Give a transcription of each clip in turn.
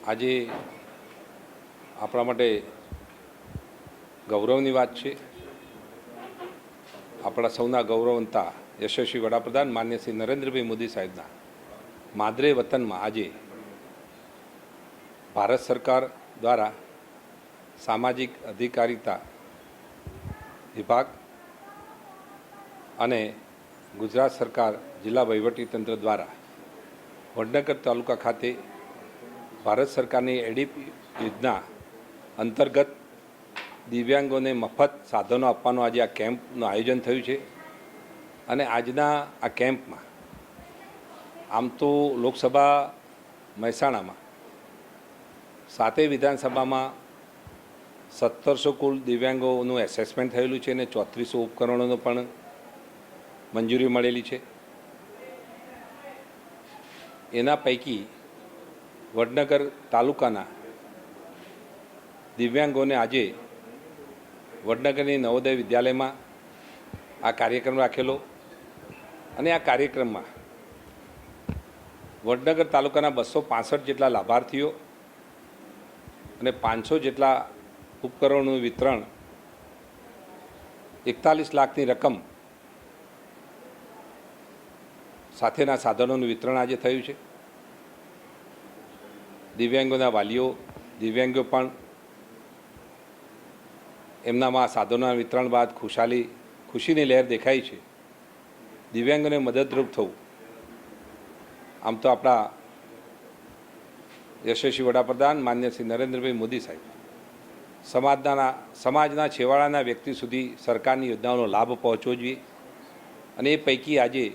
આજે આપણા માટે ગૌરવની વાત છે। આપણા સૌના ગૌરવવંતા યશસ્વી વડાપ્રધાન માન્ય શ્રી નરેન્દ્રભાઈ મોદી સાહેબના માદરે વતનમાં આજે ભારત સરકાર દ્વારા સામાજિક અધિકારિતા વિભાગ અને ગુજરાત સરકાર જિલ્લા વહીવટીતંત્ર દ્વારા વડનગર તાલુકા ખાતે ભારત સરકારની એડીપ યોજના અંતર્ગત દિવ્યાંગોને મફત સાધનો આપવાનું આજે આ કેમ્પનું આયોજન થયું છે। અને આજના આ કેમ્પમાં આમ તો લોકસભા મહેસાણામાં 7 વિધાનસભામાં 1700 કુલ દિવ્યાંગોનું એસેસમેન્ટ થયેલું છે અને 3400 ઉપકરણોનો પણ મંજૂરી મળેલી છે। એના પૈકી વડનગર તાલુકાના દિવ્યાંગોને આજે વડનગરની નવોદય વિદ્યાલયમાં આ કાર્યક્રમ રાખેલો અને આ કાર્યક્રમમાં વડનગર તાલુકાના 265 જેટલા લાભાર્થીઓ અને 500 જેટલા ઉપકરણોનું વિતરણ 41 લાખની રકમ સાથેના સાધનોનું વિતરણ આજે થયું છે। દિવ્યાંગોના વાલીઓ દિવ્યાંગો પણ એમનામાં સાધનોના વિતરણ બાદ ખુશીની લહેર દેખાઈ છે। દિવ્યાંગોને મદદરૂપ થવું આમ તો આપણા યશસ્વી વડાપ્રધાન માન્ય શ્રી નરેન્દ્રભાઈ મોદી સાહેબ સમાજના છેવાડાના વ્યક્તિ સુધી સરકારની યોજનાઓનો લાભ પહોંચવો જોઈએ અને એ પૈકી આજે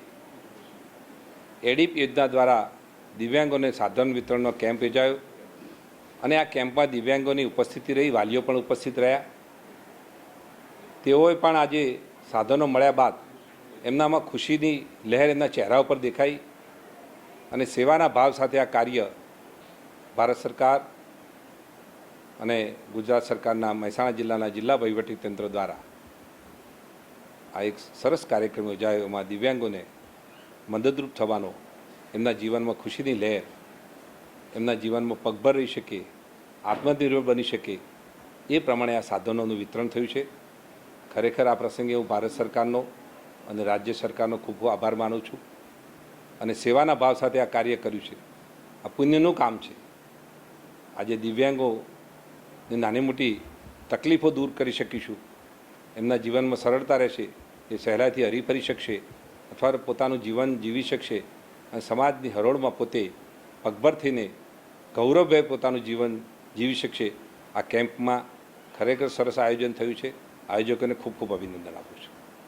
એડીપ યોજના દ્વારા દિવ્યાંગોને સાધન વિતરણનો કેમ્પ યોજાયો અને આ કેમ્પમાં દિવ્યાંગોની ઉપસ્થિતિ રહી, વાલીઓ પણ ઉપસ્થિત રહ્યા। તેઓએ પણ આજે સાધનો મળ્યા બાદ એમનામાં ખુશીની લહેર એમના ચહેરા ઉપર દેખાઈ અને સેવાના ભાવ સાથે આ કાર્ય ભારત સરકાર અને ગુજરાત સરકારના મહેસાણા જિલ્લાના જિલ્લા વહીવટીતંત્ર દ્વારા આ એક સરસ કાર્યક્રમ યોજાયો। એમાં દિવ્યાંગોને મદદરૂપ થવાનો, એમના જીવનમાં ખુશીની લહેર, એમના જીવનમાં પગભર રહી શકે, આત્મનિર્ભર બની શકે એ પ્રમાણે આ સાધનોનું વિતરણ થયું છે। ખરેખર આ પ્રસંગે હું ભારત સરકારનો અને રાજ્ય સરકારનો ખૂબ ખૂબ આભાર માનું છું અને સેવાના ભાવ સાથે આ કાર્ય કર્યું છે। આ પુણ્યનું કામ છે। આજે દિવ્યાંગોની નાની મોટી તકલીફો દૂર કરી શકીશું, એમના જીવનમાં સરળતા રહેશે, એ સહેલાઈથી હરીફરી શકશે અથવા પોતાનું જીવન જીવી શકશે અને સમાજની હરોળમાં પોતે પગભર થઈને ગૌરવભેર પોતાનું જીવન જીવી શકશે। આ કેમ્પમાં ખરેખર સરસ આયોજન થયું છે। આયોજકોને ખૂબ ખૂબ અભિનંદન આપું છું।